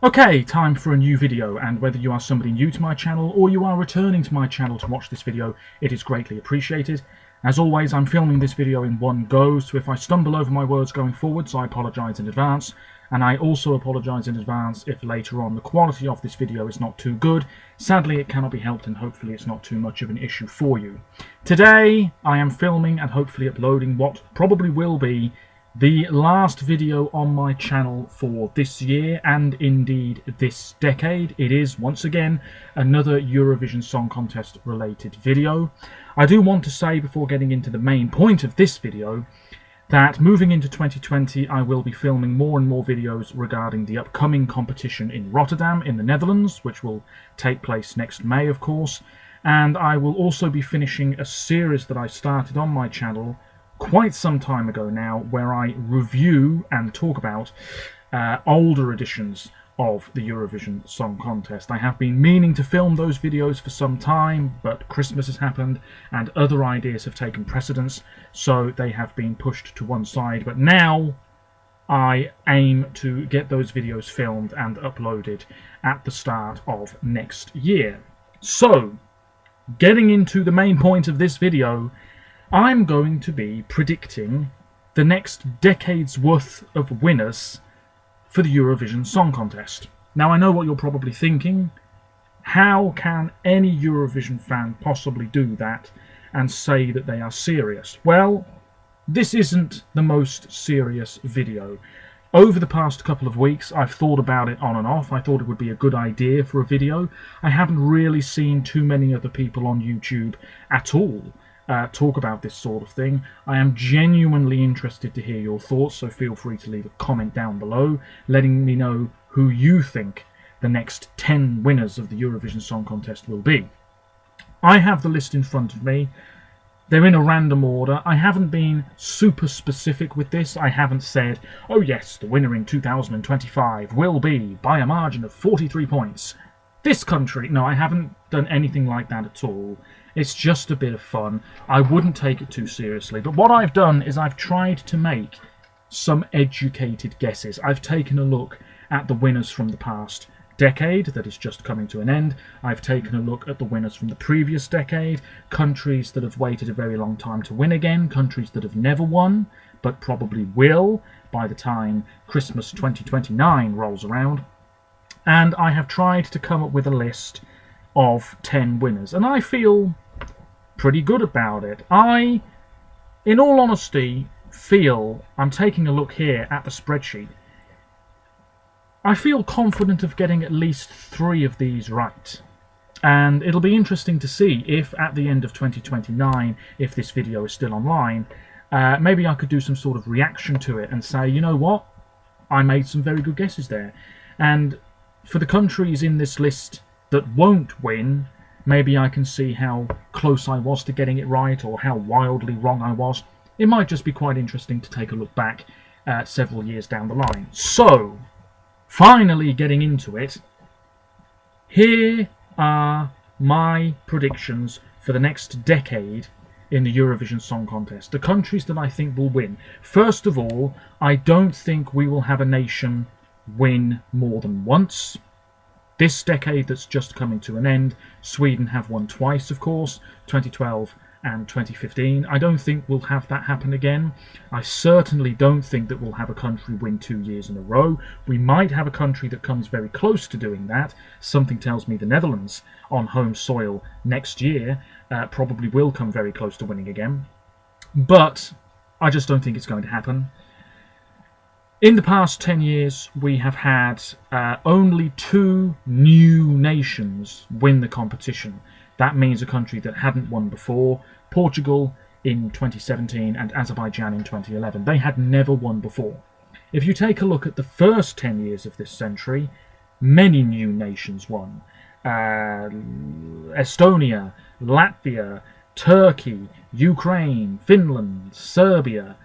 Okay, time for a new video, and whether you are somebody new to my channel or you are returning to my channel to watch this video, it is greatly appreciated. As always, I'm filming this video in one go, so if I stumble over my words going forwards, I apologise in advance, and I also apologise in advance if later on the quality of this video is not too good. Sadly, it cannot be helped, and hopefully it's not too much of an issue for you. Today, I am filming and hopefully uploading what probably will be the last video on my channel for this year and indeed this decade. It is once again another Eurovision Song Contest related video. I do want to say before getting into the main point of this video that moving into 2020 I will be filming more and more videos regarding the upcoming competition in Rotterdam in the Netherlands, which will take place next May of course, and I will also be finishing a series that I started on my channel quite some time ago now, where I review and talk about older editions of the Eurovision Song Contest. I have been meaning to film those videos for some time, but Christmas has happened and other ideas have taken precedence, so they have been pushed to one side. But now I aim to get those videos filmed and uploaded at the start of next year. So, getting into the main point of this video, I'm going to be predicting the next decade's worth of winners for the Eurovision Song Contest. Now, I know what you're probably thinking. How can any Eurovision fan possibly do that and say that they are serious? Well, this isn't the most serious video. Over the past couple of weeks, I've thought about it on and off. I thought it would be a good idea for a video. I haven't really seen too many other people on YouTube at all talk about this sort of thing. I am genuinely interested to hear your thoughts, so feel free to leave a comment down below letting me know who you think the next 10 winners of the Eurovision Song Contest will be. I have the list in front of me. They're in a random order. I haven't been super specific with this. I haven't said, oh yes, the winner in 2025 will be by a margin of 43 points. This country. No, I haven't done anything like that at all. It's just a bit of fun. I wouldn't take it too seriously. But what I've done is I've tried to make some educated guesses. I've taken a look at the winners from the past decade that is just coming to an end. I've taken a look at the winners from the previous decade, countries that have waited a very long time to win again, countries that have never won but probably will by the time Christmas 2029 rolls around. And I have tried to come up with a list of 10 winners, and I feel pretty good about it. I, in all honesty, feel, I'm taking a look here at the spreadsheet, I feel confident of getting at least 3 of these right. And it'll be interesting to see if at the end of 2029, if this video is still online, maybe I could do some sort of reaction to it and say, you know what, I made some very good guesses there. And for the countries in this list that won't win, maybe I can see how close I was to getting it right or how wildly wrong I was. It might just be quite interesting to take a look back several years down the line. So, finally getting into it, here are my predictions for the next decade in the Eurovision Song Contest. The countries that I think will win. First of all, I don't think we will have a nation win more than once. This decade that's just coming to an end, Sweden have won twice, of course, 2012 and 2015. I don't think we'll have that happen again. I certainly don't think that we'll have a country win 2 years in a row. We might have a country that comes very close to doing that. Something tells me the Netherlands on home soil next year probably will come very close to winning again. But I just don't think it's going to happen. In the past 10 years, we have had only 2 new nations win the competition. That means a country that hadn't won before, Portugal in 2017 and Azerbaijan in 2011. They had never won before. If you take a look at the first 10 years of this century, many new nations won. Estonia, Latvia, Turkey, Ukraine, Finland, Serbia.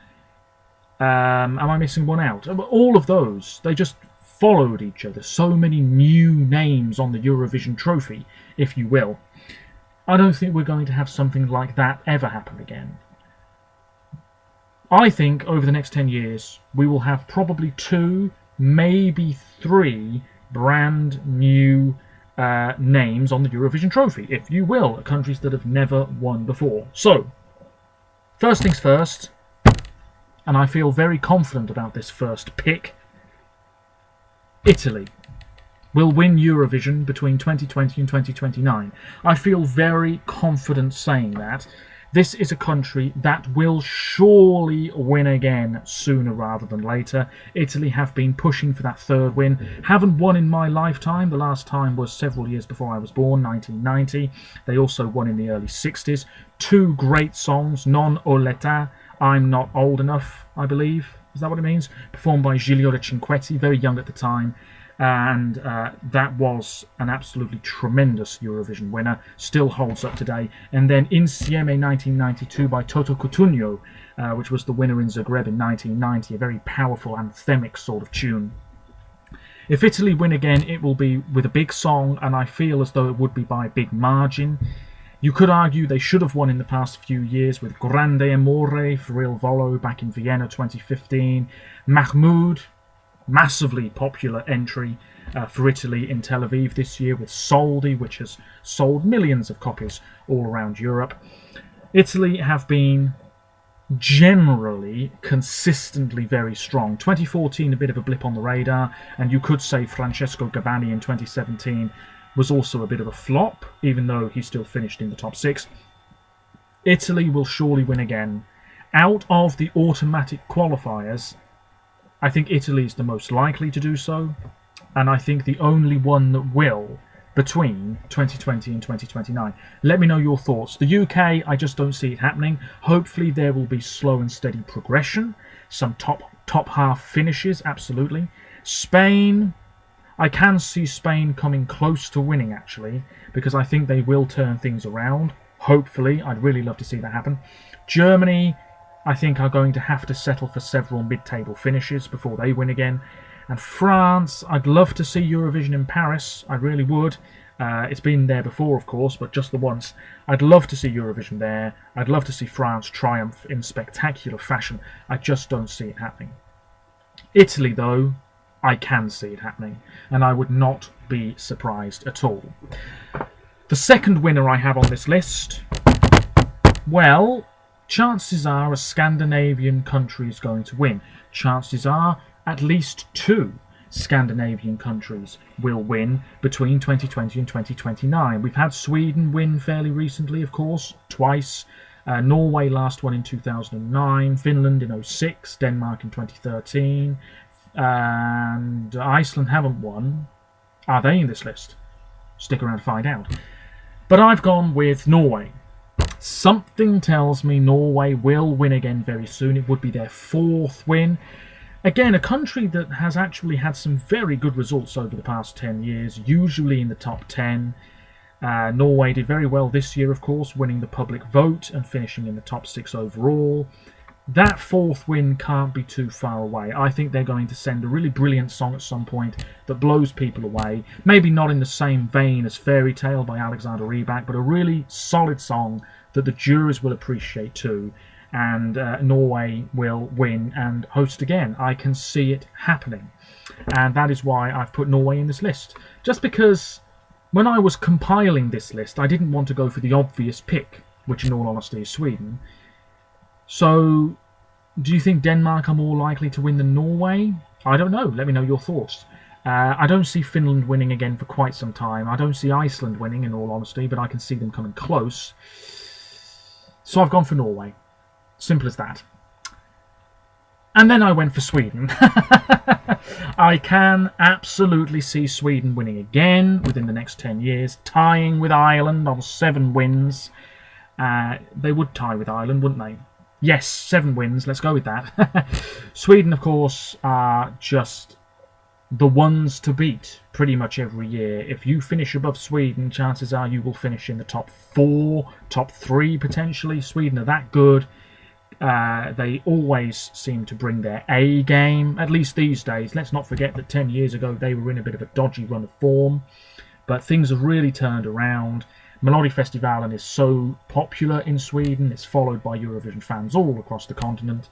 Am I missing one out? All of those, they just followed each other. So many new names on the Eurovision trophy, if you will. I don't think we're going to have something like that ever happen again. I think over the next 10 years we will have probably 2, maybe 3 brand new names on the Eurovision trophy, if you will, countries that have never won before. So, first things first, and I feel very confident about this first pick, Italy will win Eurovision between 2020 and 2029. I feel very confident saying that. This is a country that will surely win again sooner rather than later. Italy have been pushing for that third win. Haven't won in my lifetime. The last time was several years before I was born, 1990. They also won in the early 60s. Two great songs, Non ho l'età, I'm Not Old Enough, I believe. Is that what it means? Performed by Giulio De Cinquetti, very young at the time. And that was an absolutely tremendous Eurovision winner, still holds up today. And then Insieme 1992 by Toto Cutugno, which was the winner in Zagreb in 1990, a very powerful anthemic sort of tune. If Italy win again, it will be with a big song, and I feel as though it would be by a big margin. You could argue they should have won in the past few years with Grande Amore for Il Volo back in Vienna 2015, Mahmoud, massively popular entry for Italy in Tel Aviv this year with Soldi, which has sold millions of copies all around Europe. Italy have been generally consistently very strong. 2014 a bit of a blip on the radar, and you could say Francesco Gabbani in 2017 was also a bit of a flop, even though he still finished in the top 6. Italy will surely win again. Out of the automatic qualifiers, I think Italy is the most likely to do so, and I think the only one that will between 2020 and 2029. Let me know your thoughts. The UK, I just don't see it happening. Hopefully there will be slow and steady progression, some top half finishes, absolutely. Spain, I can see Spain coming close to winning actually, because I think they will turn things around. Hopefully, I'd really love to see that happen. Germany, I think are going to have to settle for several mid-table finishes before they win again. And France, I'd love to see Eurovision in Paris. I really would. It's been there before, of course, but just the once. I'd love to see Eurovision there. I'd love to see France triumph in spectacular fashion. I just don't see it happening. Italy, though, I can see it happening, and I would not be surprised at all. The second winner I have on this list, well, chances are a Scandinavian country is going to win. Chances are at least 2 Scandinavian countries will win between 2020 and 2029. We've had Sweden win fairly recently, of course, twice. Norway last one in 2009, Finland in 2006, Denmark in 2013, and Iceland haven't won. Are they in this list? Stick around to find out. But I've gone with Norway. Something tells me Norway will win again very soon. It would be their 4th win. Again, a country that has actually had some very good results over the past 10 years, usually in the top 10. Norway did very well this year, of course, winning the public vote and finishing in the top 6 overall. That 4th win can't be too far away. I think they're going to send a really brilliant song at some point that blows people away. Maybe not in the same vein as Fairy Tale by Alexander Rybak, but a really solid song that the juries will appreciate too. And Norway will win and host again. I can see it happening. And that is why I've put Norway in this list. Just because when I was compiling this list, I didn't want to go for the obvious pick, which in all honesty is Sweden. So, do you think Denmark are more likely to win than Norway? I don't know. Let me know your thoughts. I don't see Finland winning again for quite some time. I don't see Iceland winning, in all honesty, but I can see them coming close. So I've gone for Norway. Simple as that. And then I went for Sweden. I can absolutely see Sweden winning again within the next 10 years, tying with Ireland on 7 wins. They would tie with Ireland, wouldn't they? Yes, 7 wins. Let's go with that. Sweden, of course, are just the ones to beat pretty much every year. If you finish above Sweden, chances are you will finish in the top 4, top 3 potentially. Sweden are that good. They always seem to bring their A game, at least these days. Let's not forget that 10 years ago they were in a bit of a dodgy run of form, but things have really turned around. Melodifestivalen is so popular in Sweden, it's followed by Eurovision fans all across the continent.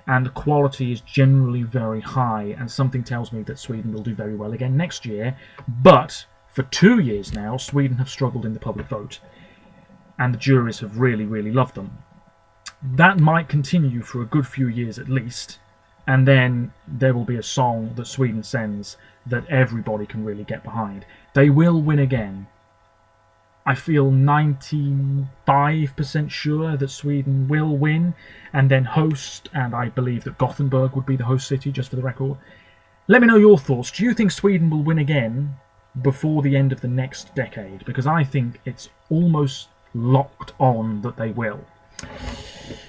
and the quality is generally very high, and something tells me that Sweden will do very well again next year. But for 2 years now, Sweden have struggled in the public vote, and the juries have really, really loved them. That might continue for a good few years at least, and then there will be a song that Sweden sends that everybody can really get behind. They will win again. I feel 95% sure that Sweden will win and then host, and I believe that Gothenburg would be the host city, just for the record. Let me know your thoughts. Do you think Sweden will win again before the end of the next decade? Because I think it's almost locked on that they will.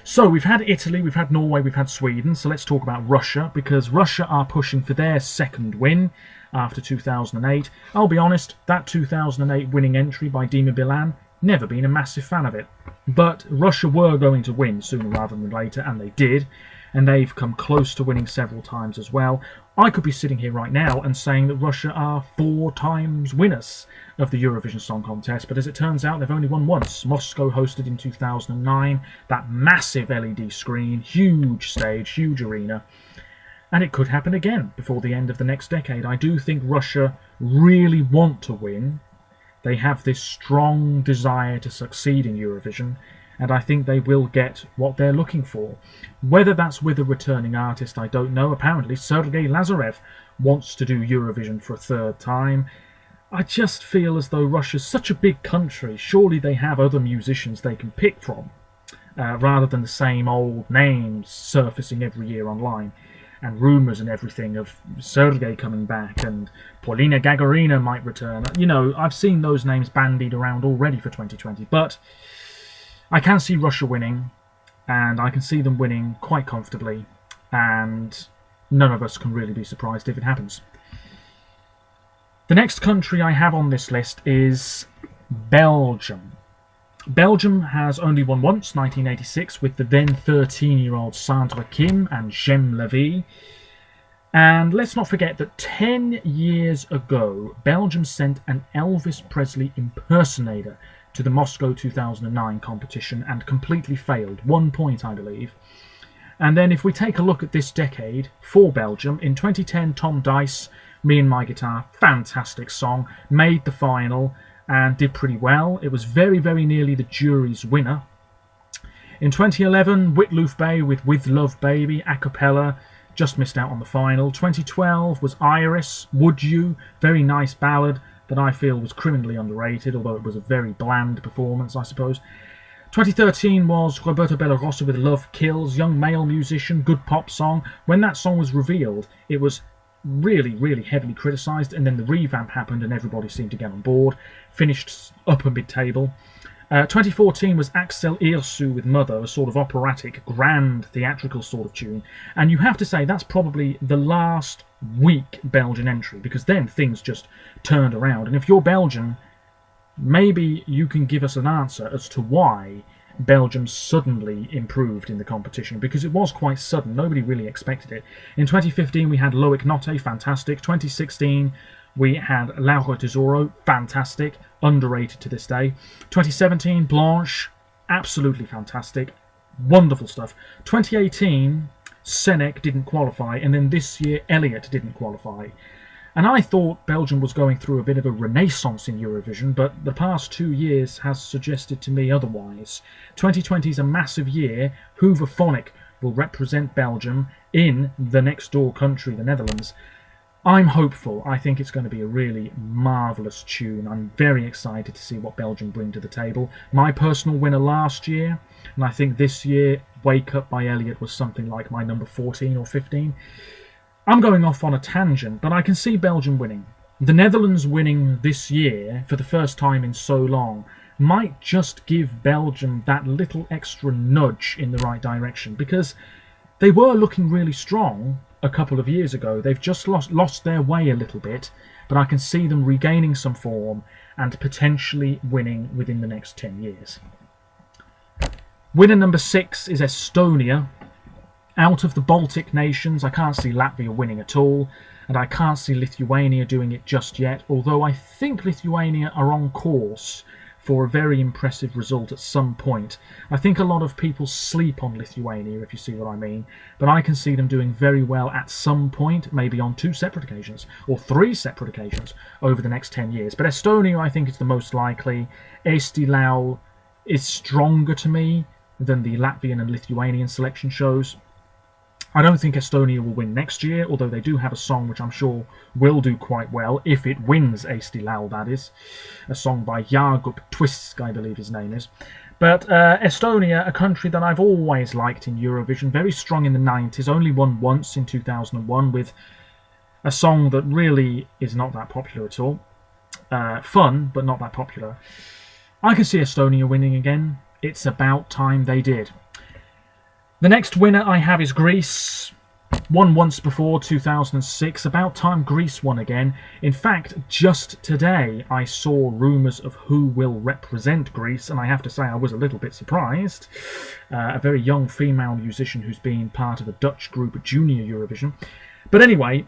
So we've had Italy, we've had Norway, we've had Sweden, so let's talk about Russia, because Russia are pushing for their second win after 2008. I'll be honest, that 2008 winning entry by Dima Bilan, never been a massive fan of it. But Russia were going to win sooner rather than later, and they did, and they've come close to winning several times as well. I could be sitting here right now and saying that Russia are 4 times winners of the Eurovision Song Contest, but as it turns out, they've only won once. Moscow hosted in 2009, that massive LED screen, huge stage, huge arena, and it could happen again before the end of the next decade. I do think Russia really want to win. They have this strong desire to succeed in Eurovision, and I think they will get what they're looking for. Whether that's with a returning artist, I don't know. Apparently, Sergei Lazarev wants to do Eurovision for a 3rd time. I just feel as though Russia's such a big country, surely they have other musicians they can pick from, rather than the same old names surfacing every year online, and rumours and everything of Sergei coming back, and Polina Gagarina might return. You know, I've seen those names bandied around already for 2020, but I can see Russia winning, and I can see them winning quite comfortably, and none of us can really be surprised if it happens. The next country I have on this list is Belgium. Belgium has only won once, 1986, with the then 13-year-old Sandra Kim and Jem Levy. And let's not forget that 10 years ago, Belgium sent an Elvis Presley impersonator to the Moscow 2009 competition and completely failed. 1 point, I believe. And then if we take a look at this decade for Belgium, in 2010, Tom Dice, Me and My Guitar, fantastic song, made the final and did pretty well. It was very, very nearly the jury's winner. In 2011, Witloof Bay with Love Baby, a cappella, just missed out on the final. 2012 was Iris, Would You, very nice ballad that I feel was criminally underrated, although it was a very bland performance, I suppose. 2013 was Roberto Bellarossa with Love Kills, young male musician, good pop song. When that song was revealed, it was really, really heavily criticised, and then the revamp happened and everybody seemed to get on board. Finished upper mid-table. 2014 was Axel Irsu with Mother, a sort of operatic, grand, theatrical sort of tune. And you have to say that's probably the last weak Belgian entry, because then things just turned around. And if you're Belgian, maybe you can give us an answer as to why Belgium suddenly improved in the competition, because it was quite sudden. Nobody really expected it. In 2015 we had Loic Notte, fantastic. 2016 we had Laura Tesoro, fantastic, underrated to this day. 2017 Blanche, absolutely fantastic, wonderful stuff. 2018 Senek didn't qualify, and then this year Elliot didn't qualify. And I thought Belgium was going through a bit of a renaissance in Eurovision, but the past 2 years has suggested to me otherwise. 2020 is a massive year. Hooverphonic will represent Belgium in the next door country, the Netherlands. I'm hopeful. I think it's going to be a really marvellous tune. I'm very excited to see what Belgium bring to the table. My personal winner last year, and I think this year, Wake Up by Elliot was something like my number 14 or 15. I'm going off on a tangent, but I can see Belgium winning. The Netherlands winning this year for the first time in so long might just give Belgium that little extra nudge in the right direction, because they were looking really strong a couple of years ago. They've just lost their way a little bit, but I can see them regaining some form and potentially winning within the next 10 years. Winner number 6 is Estonia. Out of the Baltic nations, I can't see Latvia winning at all, and I can't see Lithuania doing it just yet, although I think Lithuania are on course for a very impressive result at some point. I think a lot of people sleep on Lithuania, if you see what I mean, but I can see them doing very well at some point, maybe on 2 separate occasions, or 3 separate occasions over the next 10 years. But Estonia, I think, is the most likely. Eesti Laul is stronger to me than the Latvian and Lithuanian selection shows. I don't think Estonia will win next year, although they do have a song which I'm sure will do quite well, if it wins Eesti Laul, that is. A song by Jāgup Twisk, I believe his name is. But Estonia, a country that I've always liked in Eurovision, very strong in the 90s, only won once in 2001 with a song that really is not that popular at all. Fun, but not that popular. I can see Estonia winning again. It's about time they did. The next winner I have is Greece. Won once before, 2006. About time Greece won again. In fact, just today I saw rumours of who will represent Greece, and I have to say I was a little bit surprised. A very young female musician who's been part of a Dutch group at Junior Eurovision. But anyway,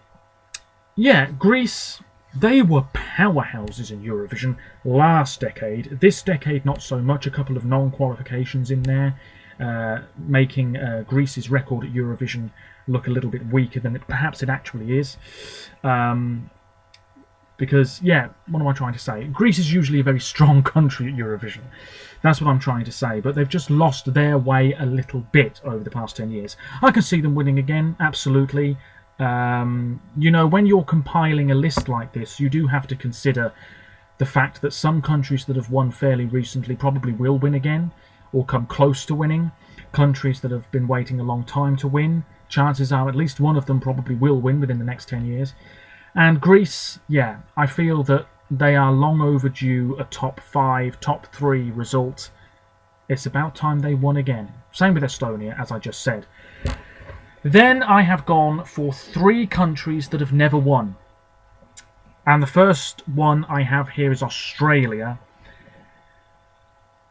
yeah, Greece, they were powerhouses in Eurovision last decade. This decade, not so much. A couple of non-qualifications in there. Making Greece's record at Eurovision look a little bit weaker than perhaps it actually is. Because, yeah, what am I trying to say? Greece is usually a very strong country at Eurovision. That's what I'm trying to say. But they've just lost their way a little bit over the past 10 years. I can see them winning again, absolutely. You know, when you're compiling a list like this, you do have to consider the fact that some countries that have won fairly recently probably will win again, or come close to winning. Countries that have been waiting a long time to win, chances are at least one of them probably will win within the next 10 years. And Greece, yeah, I feel that they are long overdue a top 5, top 3 result. It's about time they won again. Same with Estonia, as I just said. Then I have gone for 3 countries that have never won. And the first one I have here is Australia.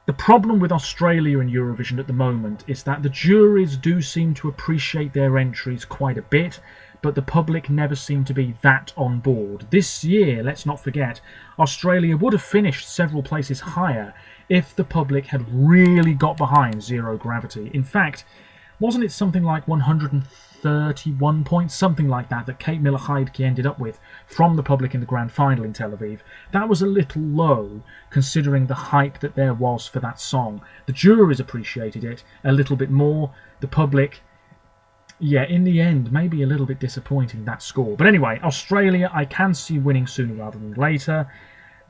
The problem with Australia in Eurovision at the moment is that the juries do seem to appreciate their entries quite a bit, but the public never seem to be that on board. This year, let's not forget, Australia would have finished several places higher if the public had really got behind Zero Gravity. In fact, wasn't it something like 131 points, something like that Kate Miller-Heidke ended up with from the public in the grand final in Tel Aviv? That was a little low, considering the hype that there was for that song. The juries appreciated it a little bit more. The public, yeah, in the end, maybe a little bit disappointing, that score. But anyway, Australia, I can see winning sooner rather than later,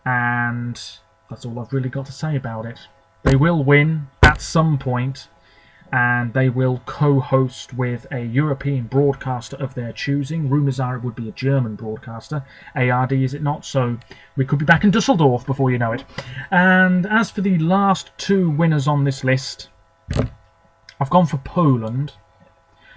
and that's all I've really got to say about it. They will win at some point, and they will co-host with a European broadcaster of their choosing. Rumours are it would be a German broadcaster. ARD, is it not? So we could be back in Dusseldorf before you know it. And as for the last 2 winners on this list, I've gone for Poland.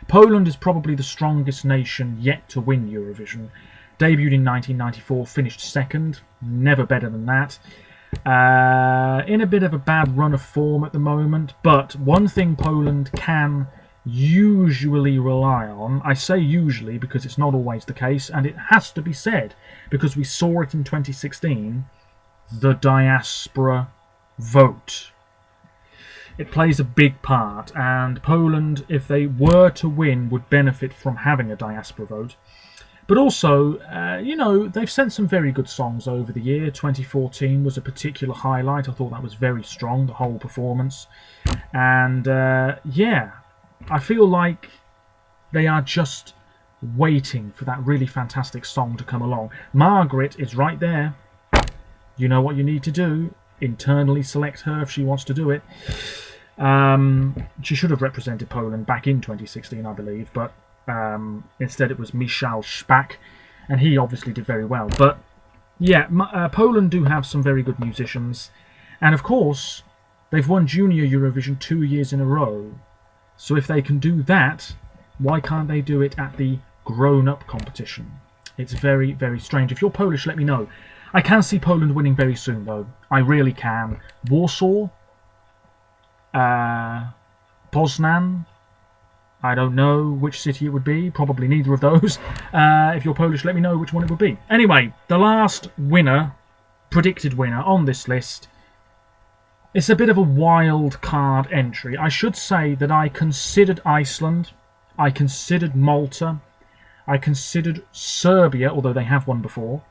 Poland is probably the strongest nation yet to win Eurovision. Debuted in 1994, finished 2nd. Never better than that. In a bit of a bad run of form at the moment, but one thing Poland can usually rely on, I say usually because it's not always the case, and it has to be said because we saw it in 2016, the diaspora vote. It plays a big part, and Poland, if they were to win, would benefit from having a diaspora vote. But also, you know, they've sent some very good songs over the year. 2014 was a particular highlight. I thought that was very strong, the whole performance. And, yeah, I feel like they are just waiting for that really fantastic song to come along. Margaret is right there. You know what you need to do. Internally select her if she wants to do it. She should have represented Poland back in 2016, I believe, but instead it was Michał Szpak, and he obviously did very well. But yeah, Poland do have some very good musicians, and of course they've won Junior Eurovision 2 years in a row, so if they can do that, why can't they do it at the grown-up competition? It's very, very strange. If you're Polish, let me know. I can see Poland winning very soon though, I really can. Warsaw, Poznan, I don't know which city it would be. Probably neither of those. If you're Polish, let me know which one it would be. Anyway, the last winner, predicted winner on this list, It's a bit of a wild card entry. I should say that I considered Iceland, I considered Malta, I considered Serbia, although they have won before,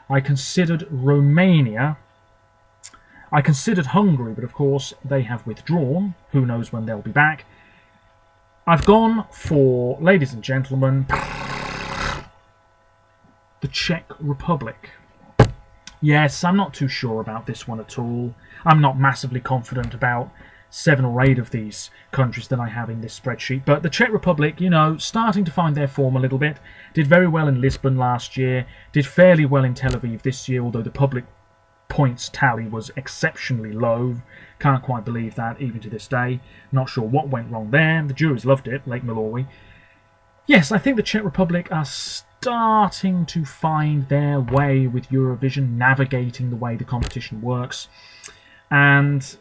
I considered Romania, I considered Hungary, but of course they have withdrawn. Who knows when they'll be back. I've gone for, ladies and gentlemen, the Czech Republic. Yes, I'm not too sure about this one at all. I'm not massively confident about 7 or 8 of these countries that I have in this spreadsheet. But the Czech Republic, you know, starting to find their form a little bit. Did very well in Lisbon last year. Did fairly well in Tel Aviv this year, although the public points tally was exceptionally low. Can't quite believe that even to this day. Not sure what went wrong there. The juries loved it, Lake Milorwi. Yes, I think the Czech Republic are starting to find their way with Eurovision, navigating the way the competition works. And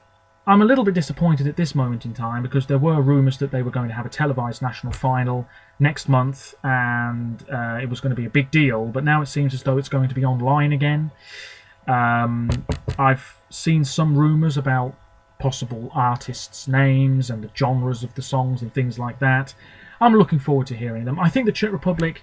I'm a little bit disappointed at this moment in time because there were rumours that they were going to have a televised national final next month and it was going to be a big deal, but now it seems as though it's going to be online again. I've seen some rumours about possible artists' names and the genres of the songs and things like that. I'm looking forward to hearing them. I think the Czech Republic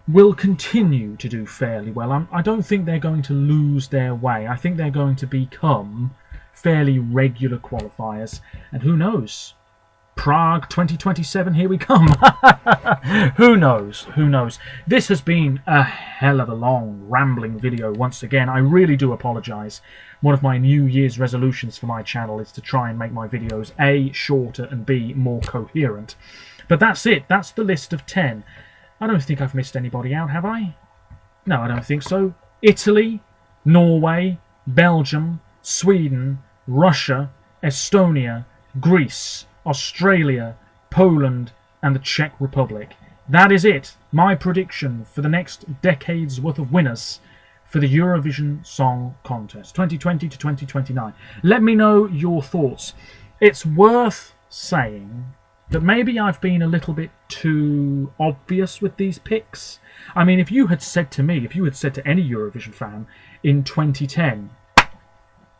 will continue to do fairly well. I don't think they're going to lose their way. I think they're going to become fairly regular qualifiers. And who knows? Prague 2027, here we come. Who knows? Who knows? This has been a hell of a long, rambling video once again. I really do apologise. One of my New Year's resolutions for my channel is to try and make my videos A, shorter, and B, more coherent. But that's it. That's the list of 10. I don't think I've missed anybody out, have I? No, I don't think so. Italy, Norway, Belgium, Sweden, Russia, Estonia, Greece, Australia, Poland, and the Czech Republic. That is it. My prediction for the next decade's worth of winners for the Eurovision Song Contest, 2020 to 2029. Let me know your thoughts. It's worth saying that maybe I've been a little bit too obvious with these picks. I mean, if you had said to me, if you had said to any Eurovision fan in 2010,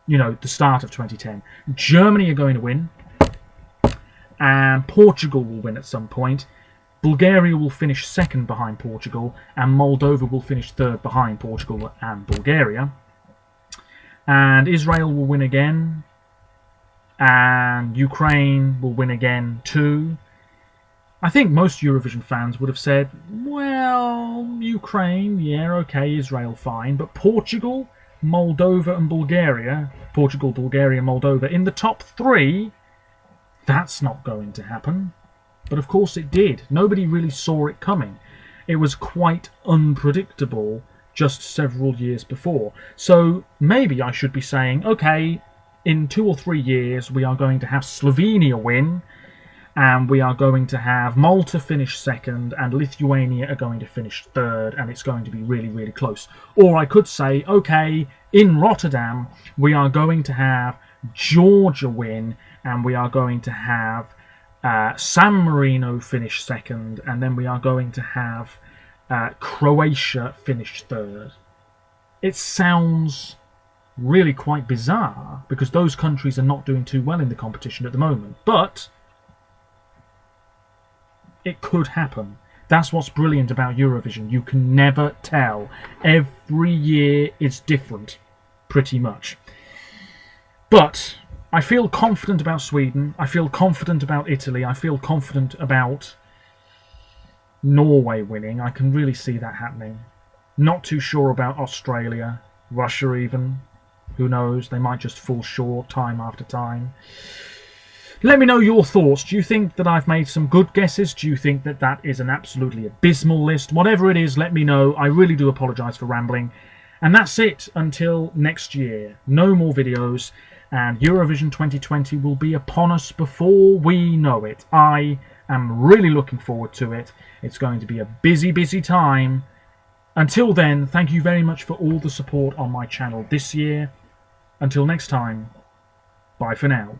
you know, the start of 2010, Germany are going to win, and Portugal will win at some point, Bulgaria will finish second behind Portugal, and Moldova will finish third behind Portugal and Bulgaria, and Israel will win again, and Ukraine will win again too. I think most Eurovision fans would have said, well, Ukraine, yeah, okay, Israel, fine, but Portugal, Moldova and Bulgaria, Portugal, Bulgaria, Moldova, in the top 3, that's not going to happen. But of course it did. Nobody really saw it coming. It was quite unpredictable just several years before. So maybe I should be saying, okay, in 2 or 3 years we are going to have Slovenia win, and we are going to have Malta finish second, and Lithuania are going to finish third, and it's going to be really, really close. Or I could say, okay, in Rotterdam we are going to have Georgia win, and we are going to have San Marino finish second, and then we are going to have Croatia finish third. It sounds really quite bizarre because those countries are not doing too well in the competition at the moment, but it could happen. That's what's brilliant about Eurovision. You can never tell. Every year is different, pretty much. But I feel confident about Sweden. I feel confident about Italy. I feel confident about Norway winning. I can really see that happening. Not too sure about Australia, Russia even. Who knows? They might just fall short time after time. Let me know your thoughts. Do you think that I've made some good guesses? Do you think that that is an absolutely abysmal list? Whatever it is, let me know. I really do apologise for rambling. And that's it until next year. No more videos. And Eurovision 2020 will be upon us before we know it. I am really looking forward to it. It's going to be a busy, busy time. Until then, thank you very much for all the support on my channel this year. Until next time, bye for now.